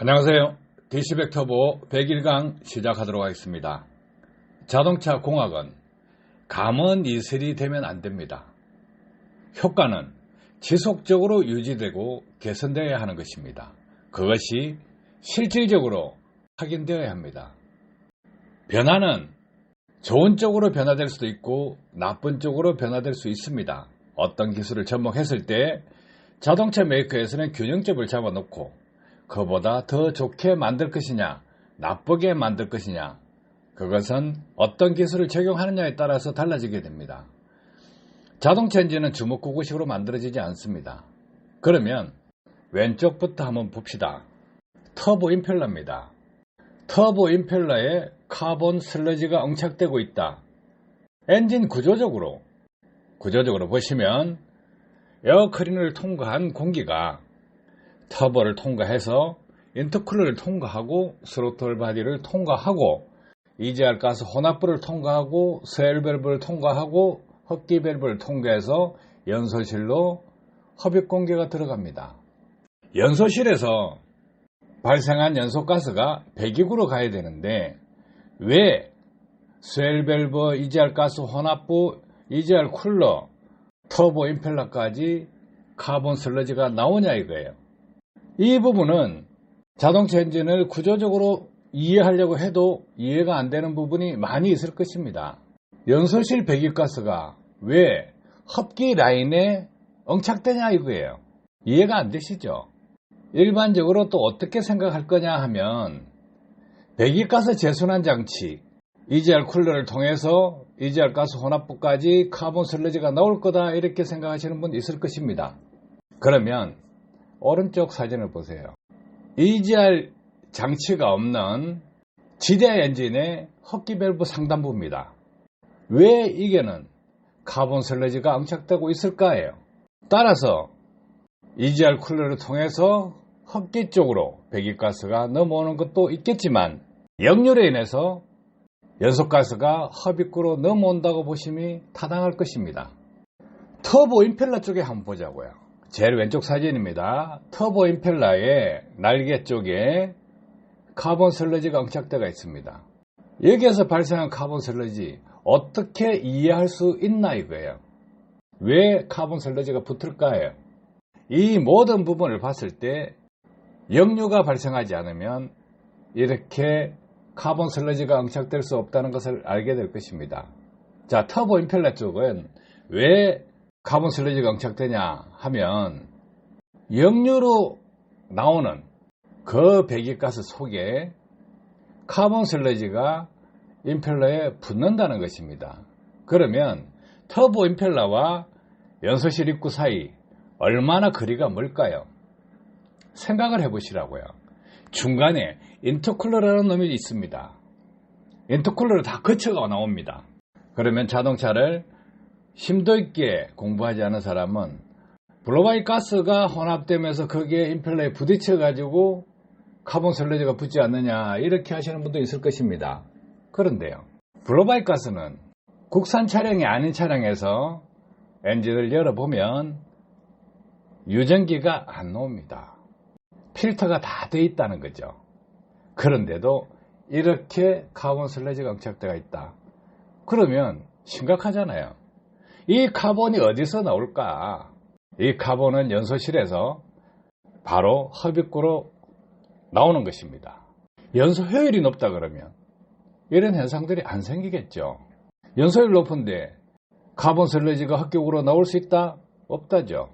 안녕하세요. DC백 터보 101강 시작하도록 하겠습니다. 자동차 공학은 감원 이설이 되면 안 됩니다. 효과는 지속적으로 유지되고 개선되어야 하는 것입니다. 그것이 실질적으로 확인되어야 합니다. 변화는 좋은 쪽으로 변화될 수도 있고 나쁜 쪽으로 변화될 수 있습니다. 어떤 기술을 접목했을 때 자동차 메이커에서는 균형점을 잡아놓고 그보다 더 좋게 만들 것이냐 나쁘게 만들 것이냐 그것은 어떤 기술을 적용하느냐에 따라서 달라지게 됩니다. 자동차 엔진은 주먹구구식으로 만들어지지 않습니다. 그러면 왼쪽부터 한번 봅시다. 터보 임펠러입니다. 터보 임펠러에 카본 슬러지가 응착되고 있다. 엔진 구조적으로 보시면 에어클리너를 통과한 공기가 터보를 통과해서 인터쿨러를 통과하고 스로틀 바디를 통과하고 EGR 가스 혼합부를 통과하고 스웰 밸브를 통과하고 흡기 밸브를 통과해서 연소실로 흡입 공기가 들어갑니다. 연소실에서 발생한 연소가스가 배기구로 가야 되는데 왜 스웰 밸브, EGR 가스 혼합부, EGR 쿨러, 터보 임펠러까지 카본 슬러지가 나오냐 이거예요. 이 부분은 자동차 엔진을 구조적으로 이해하려고 해도 이해가 안 되는 부분이 많이 있을 것입니다. 연소실 배기가스가 왜 흡기 라인에 응착되냐 이거예요. 이해가 안 되시죠? 일반적으로 또 어떻게 생각할 거냐 하면 배기가스 재순환 장치 EGR 쿨러를 통해서 EGR 가스 혼합부까지 카본 슬러지가 나올 거다 이렇게 생각하시는 분 있을 것입니다. 그러면 오른쪽 사진을 보세요. EGR 장치가 없는 지대 엔진의 흡기 밸브 상단부입니다. 왜 이게는 카본 슬러지가 응착되고 있을까요? 따라서 EGR 쿨러를 통해서 흡기 쪽으로 배기가스가 넘어오는 것도 있겠지만 역류로 인해서 연소가스가 흡입구로 넘어온다고 보심이 타당할 것입니다. 터보 임펠러 쪽에 한번 보자고요. 제일 왼쪽 사진입니다. 터보 임펠러의 날개 쪽에 카본 슬러지가 응착되어 있습니다. 여기에서 발생한 카본 슬러지 어떻게 이해할 수 있나 이거예요. 왜 카본 슬러지가 붙을까요? 이 모든 부분을 봤을 때 역류가 발생하지 않으면 이렇게 카본 슬러지가 응착될 수 없다는 것을 알게 될 것입니다. 자, 터보 임펠러 쪽은 왜 카본 슬러지가 응착되냐 하면 역류로 나오는 그 배기가스 속에 카본 슬러지가 임펠러에 붙는다는 것입니다. 그러면 터보 임펠러와 연소실 입구 사이 얼마나 거리가 멀까요? 생각을 해보시라고요. 중간에 인터쿨러라는 놈이 있습니다. 인터쿨러를 다 거쳐가 나옵니다. 그러면 자동차를 심도 있게 공부하지 않은 사람은 블로바이 가스가 혼합되면서 거기에 임펠러에 부딪혀 가지고 카본 슬러지가 붙지 않느냐 이렇게 하시는 분도 있을 것입니다. 그런데요, 블로바이 가스는 국산 차량이 아닌 차량에서 엔진을 열어보면 유전기가 안 나옵니다. 필터가 다 돼 있다는 거죠. 그런데도 이렇게 카본 슬러지가 응착되어 있다. 그러면 심각하잖아요. 이 카본이 어디서 나올까? 이 카본은 연소실에서 바로 흡입구로 나오는 것입니다. 연소 효율이 높다 그러면 이런 현상들이 안 생기겠죠. 연소율 높은데 카본 슬러지가 흡입구로 나올 수 있다? 없다죠.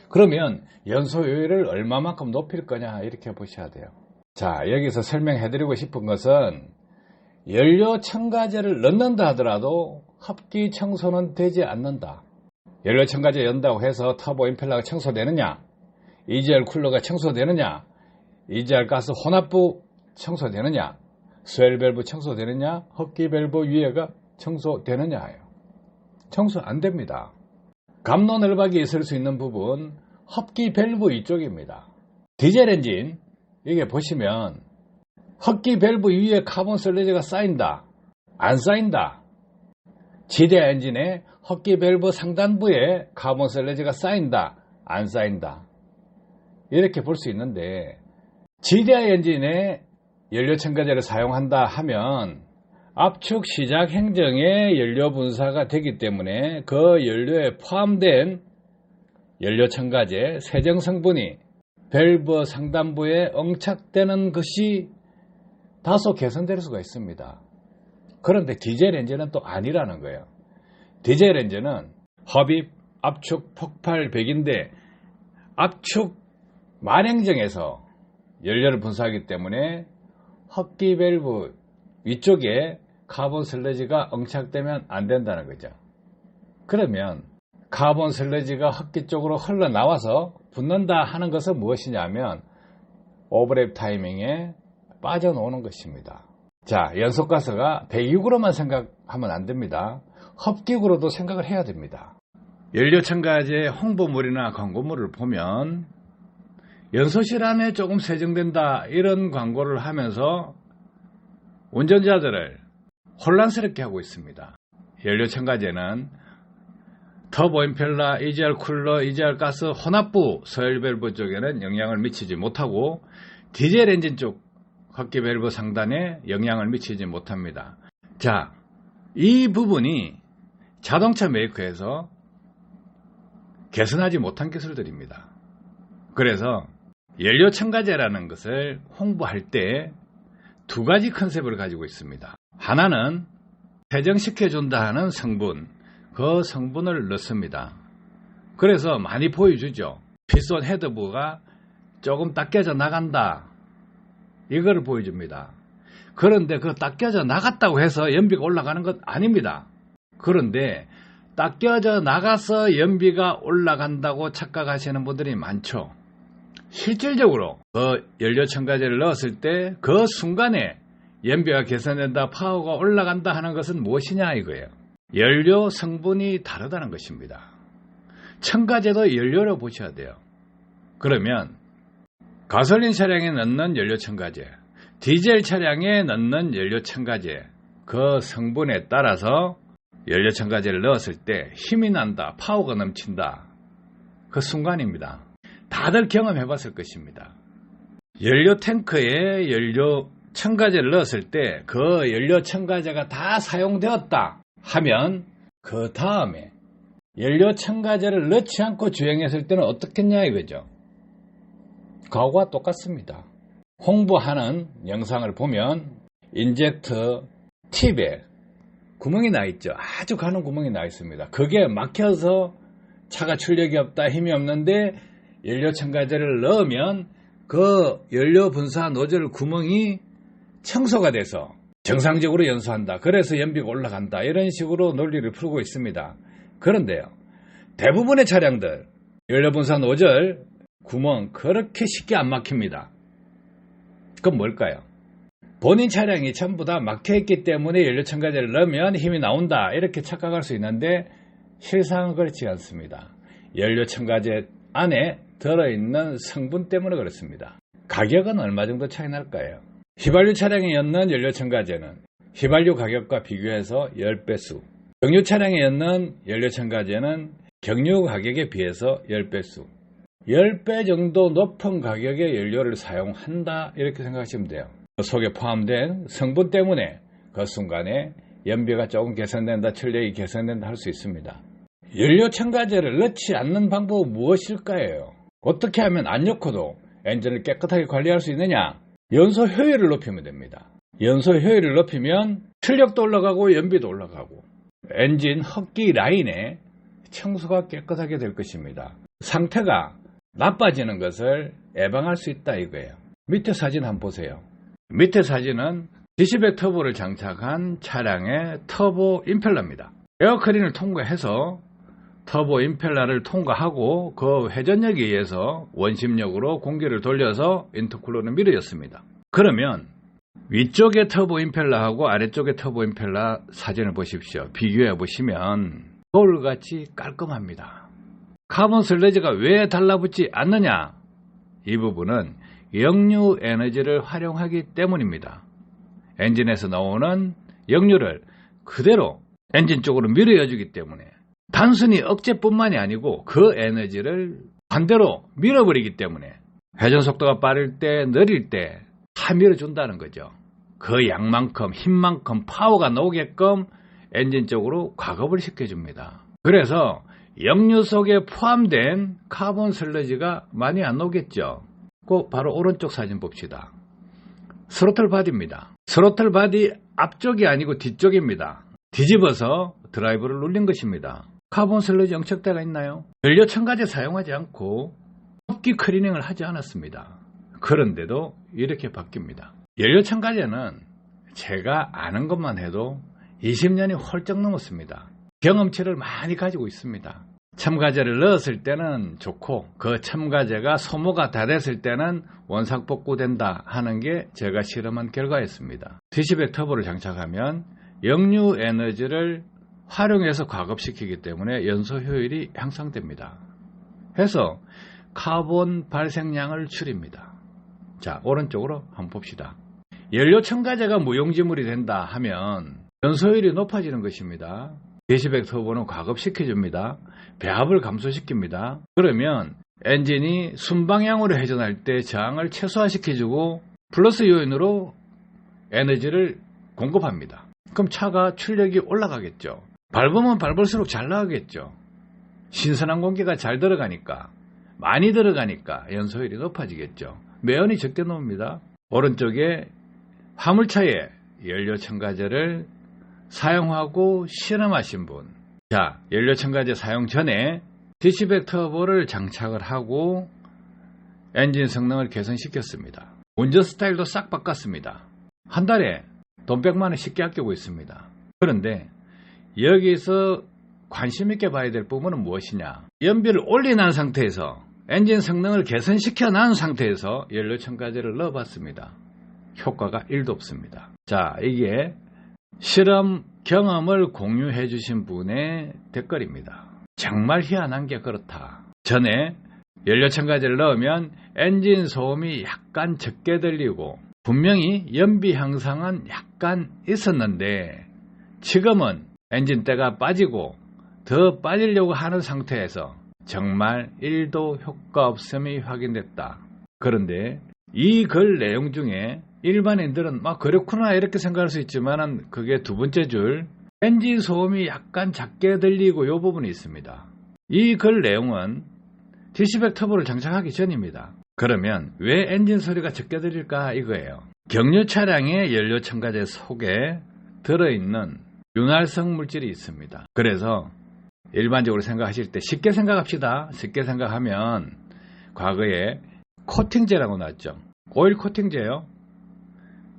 그러면 연소 효율을 얼마만큼 높일 거냐 이렇게 보셔야 돼요. 자, 여기서 설명해드리고 싶은 것은 연료 첨가제를 넣는다 하더라도 흡기 청소는 되지 않는다. 연료 첨가제 연다고 해서 터보 임펠러가 청소되느냐, EGR 쿨러가 청소되느냐, EGR 가스 혼합부 청소되느냐, 스웰 밸브 청소되느냐, 흡기 밸브 위에가 청소되느냐예요. 청소 안 됩니다. 감로늘박이 있을 수 있는 부분 흡기 밸브 이쪽입니다. 디젤 엔진 이게 보시면 흡기 밸브 위에 카본 슬러지가 쌓인다, 안 쌓인다. 지대 엔진의 흡기 밸브 상단부에 카본 슬러지가 쌓인다, 안 쌓인다. 이렇게 볼 수 있는데, GDI 엔진에 연료 첨가제를 사용한다 하면 압축 시작 행정의 연료 분사가 되기 때문에 그 연료에 포함된 연료 첨가제 세정 성분이 밸브 상단부에 응착되는 것이 다소 개선될 수가 있습니다. 그런데 디젤 엔진은 또 아니라는 거예요. 디젤 엔진은 흡입, 압축, 폭발 배기인데 압축 만행정에서 연료를 분사하기 때문에 흡기 밸브 위쪽에 카본 슬러지가 응착되면 안 된다는 거죠. 그러면 카본 슬러지가 흡기 쪽으로 흘러나와서 붙는다 하는 것은 무엇이냐면 오버랩 타이밍에 빠져나오는 것입니다. 자, 연소가스가 배기구로만 생각하면 안 됩니다. 흡기구로도 생각을 해야 됩니다. 연료 첨가제 홍보물이나 광고물을 보면 연소실 안에 조금 세정된다 이런 광고를 하면서 운전자들을 혼란스럽게 하고 있습니다. 연료 첨가제는 터보 임펠러, EGR 쿨러, EGR 가스 혼합부 서열 밸브 쪽에는 영향을 미치지 못하고 디젤 엔진 쪽 흡기 밸브 상단에 영향을 미치지 못합니다. 자, 이 부분이 자동차 메이커에서 개선하지 못한 기술들입니다. 그래서 연료 첨가제라는 것을 홍보할 때 두 가지 컨셉을 가지고 있습니다. 하나는 세정시켜준다 하는 성분, 그 성분을 넣습니다. 그래서 많이 보여주죠. 피스톤 헤드부가 조금 닦여져 나간다, 이걸 보여줍니다. 그런데 그 닦여져 나갔다고 해서 연비가 올라가는 것 아닙니다. 그런데 닦여져 나가서 연비가 올라간다고 착각하시는 분들이 많죠. 실질적으로 그 연료 첨가제를 넣었을 때 그 순간에 연비가 개선된다, 파워가 올라간다 하는 것은 무엇이냐 이거예요. 연료 성분이 다르다는 것입니다. 첨가제도 연료로 보셔야 돼요. 그러면 가솔린 차량에 넣는 연료 첨가제, 디젤 차량에 넣는 연료 첨가제, 그 성분에 따라서 연료 첨가제를 넣었을 때 힘이 난다, 파워가 넘친다, 그 순간입니다. 다들 경험해 봤을 것입니다. 연료 탱크에 연료 첨가제를 넣었을 때 그 연료 첨가제가 다 사용되었다 하면 그 다음에 연료 첨가제를 넣지 않고 주행했을 때는 어떻겠냐 이거죠. 그거와 똑같습니다. 홍보하는 영상을 보면 인젝터 팁에 구멍이 나 있죠. 아주 가는 구멍이 나 있습니다. 그게 막혀서 차가 출력이 없다, 힘이 없는데 연료 첨가제를 넣으면 그 연료 분사 노즐 구멍이 청소가 돼서 정상적으로 연소한다. 그래서 연비가 올라간다. 이런 식으로 논리를 풀고 있습니다. 그런데요, 대부분의 차량들 연료 분사 노즐 구멍 그렇게 쉽게 안 막힙니다. 그건 뭘까요? 본인 차량이 전부 다 막혀있기 때문에 연료 첨가제를 넣으면 힘이 나온다 이렇게 착각할 수 있는데 실상은 그렇지 않습니다. 연료 첨가제 안에 들어있는 성분 때문에 그렇습니다. 가격은 얼마 정도 차이 날까요? 휘발유 차량에 넣는 연료 첨가제는 휘발유 가격과 비교해서 10배수, 경유 차량에 넣는 연료 첨가제는 경유 가격에 비해서 10배수, 10배 정도 높은 가격의 연료를 사용한다 이렇게 생각하시면 돼요. 그 속에 포함된 성분 때문에 그 순간에 연비가 조금 개선된다, 출력이 개선된다 할 수 있습니다. 연료 첨가제를 넣지 않는 방법은 무엇일까요? 어떻게 하면 안 넣고도 엔진을 깨끗하게 관리할 수 있느냐? 연소 효율을 높이면 됩니다. 연소 효율을 높이면 출력도 올라가고 연비도 올라가고 엔진 흡기 라인에 청소가 깨끗하게 될 것입니다. 상태가 나빠지는 것을 예방할 수 있다 이거예요. 밑에 사진 한번 보세요. 밑에 사진은 디시백 터보를 장착한 차량의 터보 임펠러입니다. 에어클린을 통과해서 터보 임펠러를 통과하고 그 회전력에 의해서 원심력으로 공기를 돌려서 인터쿨러를 밀어줬습니다. 그러면 위쪽의 터보 임펠러하고 아래쪽의 터보 임펠러 사진을 보십시오. 비교해 보시면 거울같이 깔끔합니다. 카본 슬러지가 왜 달라붙지 않느냐? 이 부분은 역류 에너지를 활용하기 때문입니다. 엔진에서 나오는 역류를 그대로 엔진 쪽으로 밀어주기 때문에 단순히 억제뿐만이 아니고 그 에너지를 반대로 밀어버리기 때문에 회전 속도가 빠를 때, 느릴 때 다 밀어준다는 거죠. 그 양만큼, 힘만큼 파워가 나오게끔 엔진 쪽으로 과급을 시켜줍니다. 그래서 역류 속에 포함된 카본 슬러지가 많이 안 나오겠죠. 그 바로 오른쪽 사진 봅시다. 스로틀 바디입니다. 스로틀 바디 앞쪽이 아니고 뒤쪽입니다. 뒤집어서 드라이브를 눌린 것입니다. 카본 슬러지 영척대가 있나요? 연료 첨가제 사용하지 않고 흡기 클리닝을 하지 않았습니다. 그런데도 이렇게 바뀝니다. 연료 첨가제는 제가 아는 것만 해도 20년이 훌쩍 넘었습니다. 경험치를 많이 가지고 있습니다. 첨가제를 넣었을 때는 좋고 그 첨가제가 소모가 다 됐을 때는 원상복구된다 하는 게 제가 실험한 결과였습니다. 디시백 터보를 장착하면 역류 에너지를 활용해서 과급시키기 때문에 연소 효율이 향상됩니다. 해서 카본 발생량을 줄입니다. 자, 오른쪽으로 한번 봅시다. 연료 첨가제가 무용지물이 된다 하면 연소 효율이 높아지는 것입니다. 디시백 터보는 과급시켜줍니다. 배합을 감소시킵니다. 그러면 엔진이 순방향으로 회전할 때 저항을 최소화시켜주고 플러스 요인으로 에너지를 공급합니다. 그럼 차가 출력이 올라가겠죠. 밟으면 밟을수록 잘 나가겠죠. 신선한 공기가 잘 들어가니까, 많이 들어가니까 연소율이 높아지겠죠. 매연이 적게 나옵니다. 오른쪽에 화물차에 연료 첨가제를 사용하고 실험하신 분. 자, 연료 첨가제 사용 전에 디시백 터보를 장착을 하고 엔진 성능을 개선시켰습니다. 운전 스타일도 싹 바꿨습니다. 한 달에 돈 100만 원 쉽게 아끼고 있습니다. 그런데 여기서 관심 있게 봐야 될 부분은 무엇이냐? 연비를 올려놓은 상태에서 엔진 성능을 개선시켜 놓은 상태에서 연료 첨가제를 넣어봤습니다. 효과가 1도 없습니다. 자, 이게 실험 경험을 공유해 주신 분의 댓글입니다. 정말 희한한 게 그렇다. 전에 연료 첨가제를 넣으면 엔진 소음이 약간 적게 들리고 분명히 연비 향상은 약간 있었는데 지금은 엔진대가 빠지고 더 빠지려고 하는 상태에서 정말 1도 효과 없음이 확인됐다. 그런데 이 글 내용 중에 일반인들은 막 그렇구나 이렇게 생각할 수 있지만 그게 두 번째 줄 엔진 소음이 약간 작게 들리고 이 부분이 있습니다. 이 글 내용은 디시백 터보를 장착하기 전입니다. 그러면 왜 엔진 소리가 적게 들릴까 이거예요. 경유 차량의 연료 첨가제 속에 들어있는 윤활성 물질이 있습니다. 그래서 일반적으로 생각하실 때 쉽게 생각합시다. 쉽게 생각하면 과거에 코팅제라고 나왔죠. 오일 코팅제요.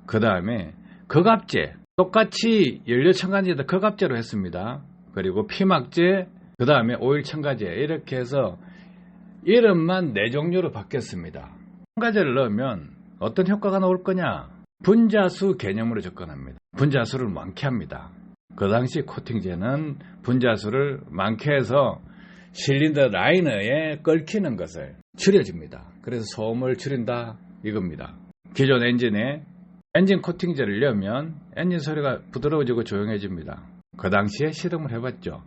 그 다음에 거갑제, 똑같이 연료 첨가제도 거갑제로 했습니다. 그리고 피막제, 그 다음에 오일 첨가제 이렇게 해서 이름만 4종류로 바뀌었습니다. 첨가제를 넣으면 어떤 효과가 나올 거냐? 분자수 개념으로 접근합니다. 분자수를 많게 합니다. 그 당시 코팅제는 분자수를 많게 해서 실린더 라이너에 끓이는 것을 줄여줍니다. 그래서 소음을 줄인다 이겁니다. 기존 엔진에 엔진 코팅제를 넣으면 엔진 소리가 부드러워지고 조용해집니다. 그 당시에 실험을 해봤죠.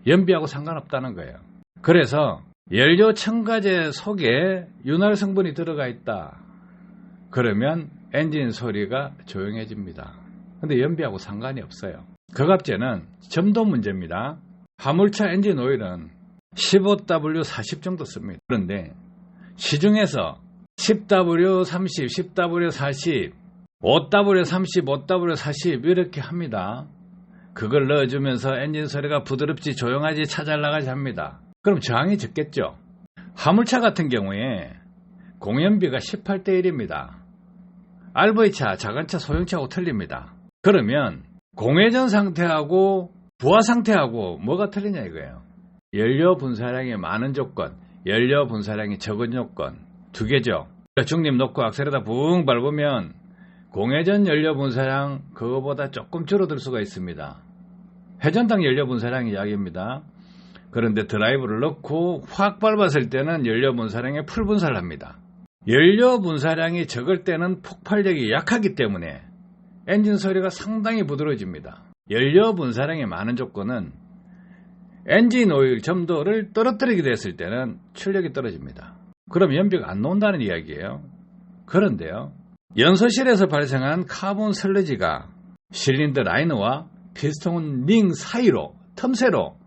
연비하고 상관없다는 거예요. 그래서 연료 첨가제 속에 윤활 성분이 들어가 있다. 그러면 엔진 소리가 조용해집니다. 근데 연비하고 상관이 없어요. 거갑제는 점도 문제입니다. 화물차 엔진 오일은 15W40 정도 씁니다. 그런데 시중에서 10W30, 10W40, 5W30, 5W40 이렇게 합니다. 그걸 넣어주면서 엔진 소리가 부드럽지 조용하지 차 잘 나가지 합니다. 그럼 저항이 적겠죠. 화물차 같은 경우에 공연비가 18대 1입니다. RV차, 자간차, 소형차하고 틀립니다. 그러면 공회전 상태하고 부하 상태하고 뭐가 틀리냐 이거예요. 연료 분사량이 많은 조건, 연료 분사량이 적은 조건 두 개죠. 중립 놓고 악셀에다 붕 밟으면 공회전 연료 분사량 그거보다 조금 줄어들 수가 있습니다. 회전당 연료 분사량이 약입니다. 그런데 드라이브를 넣고 확 밟았을 때는 연료 분사량에 풀 분사를 합니다. 연료 분사량이 적을 때는 폭발력이 약하기 때문에 엔진 소리가 상당히 부드러워집니다. 연료 분사량이 많은 조건은 엔진 오일 점도를 떨어뜨리게 됐을 때는 출력이 떨어집니다. 그럼 연비가 안 나온다는 이야기예요. 그런데요, 연소실에서 발생한 카본 슬러지가 실린더 라이너와 피스톤 링 사이로 틈새로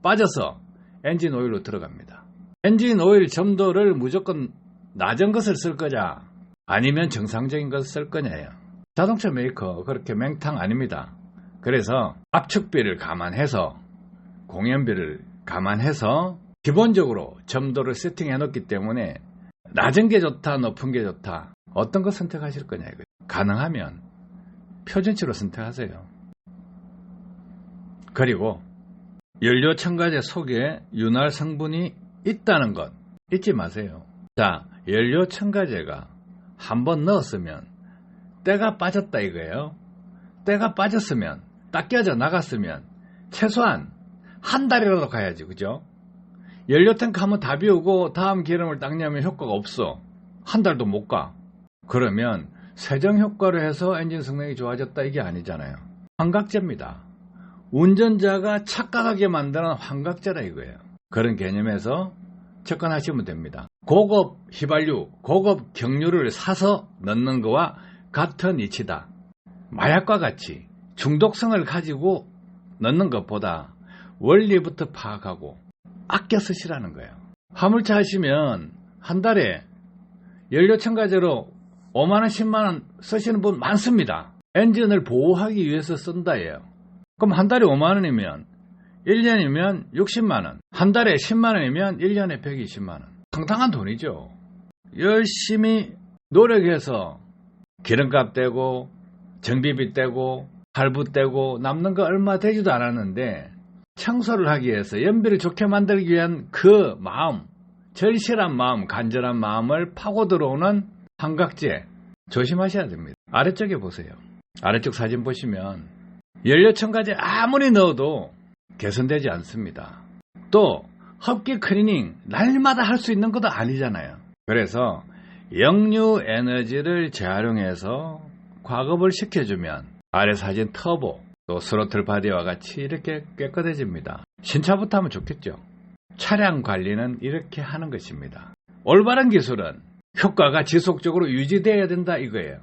빠져서 엔진 오일로 들어갑니다. 엔진 오일 점도를 무조건 낮은 것을 쓸 거냐 아니면 정상적인 것을 쓸 거냐예요. 자동차 메이커 그렇게 맹탕 아닙니다. 그래서 압축비를 감안해서 공연비를 감안해서 기본적으로 점도를 세팅해 놓기 때문에 낮은 게 좋다 높은 게 좋다 어떤 거 선택하실 거냐 이거예요. 가능하면 표준치로 선택하세요. 그리고 연료 첨가제 속에 윤활 성분이 있다는 것 잊지 마세요. 자, 연료 첨가제가 한번 넣었으면 때가 빠졌다 이거예요. 때가 빠졌으면 딱 껴져 나갔으면 최소한 한 달이라도 가야지, 그죠? 연료 탱크 한번 다 비우고 다음 기름을 딱 넣으면 효과가 없어. 한 달도 못 가. 그러면 세정 효과로 해서 엔진 성능이 좋아졌다 이게 아니잖아요. 환각제입니다. 운전자가 착각하게 만드는 환각제라 이거예요. 그런 개념에서 접근하시면 됩니다. 고급 휘발유, 고급 경유를 사서 넣는 거와 같은 이치다. 마약과 같이 중독성을 가지고 넣는 것보다 원리부터 파악하고 아껴 쓰시라는 거예요. 화물차 하시면 한 달에 연료 첨가제로 5만원, 10만원 쓰시는 분 많습니다. 엔진을 보호하기 위해서 쓴다예요. 그럼 한 달에 5만원이면 1년이면 60만원, 한 달에 10만원이면 1년에 120만원. 당당한 돈이죠. 열심히 노력해서 기름값 떼고 정비비 떼고 할부 떼고 남는 거 얼마 되지도 않았는데 청소를 하기 위해서 연비를 좋게 만들기 위한 그 마음, 절실한 마음, 간절한 마음을 파고 들어오는 환각제 조심하셔야 됩니다. 아래쪽에 보세요. 아래쪽 사진 보시면 연료 첨가제 아무리 넣어도 개선되지 않습니다. 또 흡기 클리닝 날마다 할 수 있는 것도 아니잖아요. 그래서 역류 에너지를 재활용해서 과급을 시켜주면 아래 사진 터보 또 스로틀 바디와 같이 이렇게 깨끗해집니다. 신차부터 하면 좋겠죠. 차량 관리는 이렇게 하는 것입니다. 올바른 기술은 효과가 지속적으로 유지되어야 된다 이거예요.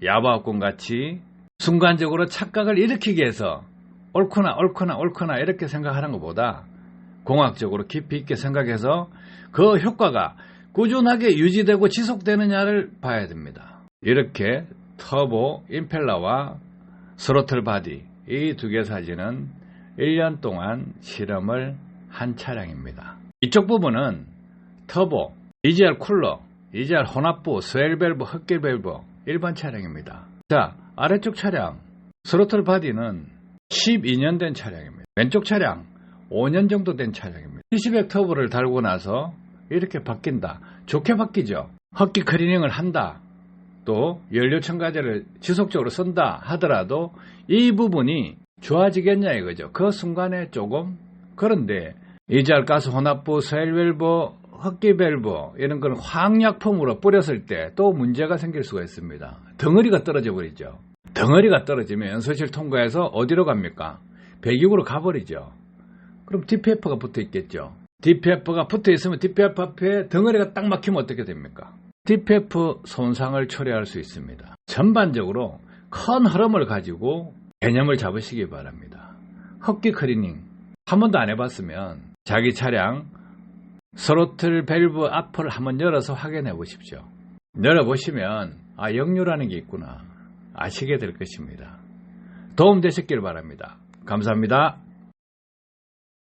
야바업군 같이 순간적으로 착각을 일으키기 위해서 옳구나 이렇게 생각하는 것보다 공학적으로 깊이 있게 생각해서 그 효과가 꾸준하게 유지되고 지속되느냐를 봐야 됩니다. 이렇게 터보, 임펠러와 스로틀 바디 이 두 개 사진은 1년 동안 실험을 한 차량입니다. 이쪽 부분은 터보, EGR 쿨러, EGR 혼합부, 스웰 밸브, 흡기 밸브 일반 차량입니다. 자, 아래쪽 차량 스로틀 바디는 12년 된 차량입니다. 왼쪽 차량 5년 정도 된 차량입니다. 피시백 터보를 달고 나서 이렇게 바뀐다. 좋게 바뀌죠. 흡기 클리닝을 한다. 또 연료 첨가제를 지속적으로 쓴다 하더라도 이 부분이 좋아지겠냐 이거죠. 그 순간에 조금. 그런데 EGR 가스 혼합부, 스웰 밸브, 흡기 밸브 이런 건 화학약품으로 뿌렸을 때 또 문제가 생길 수가 있습니다. 덩어리가 떨어져 버리죠. 덩어리가 떨어지면 연소실 통과해서 어디로 갑니까? 배기구로 가버리죠. 그럼 DPF가 붙어 있겠죠. DPF가 붙어 있으면 DPF 앞에 덩어리가 딱 막히면 어떻게 됩니까? DPF 손상을 초래할 수 있습니다. 전반적으로 큰 흐름을 가지고 개념을 잡으시기 바랍니다. 흡기 클리닝 한 번도 안 해봤으면 자기 차량 스로틀 밸브 앞을 한번 열어서 확인해 보십시오. 열어보시면 역류라는 게 있구나 아시게 될 것입니다. 도움 되셨길 바랍니다. 감사합니다.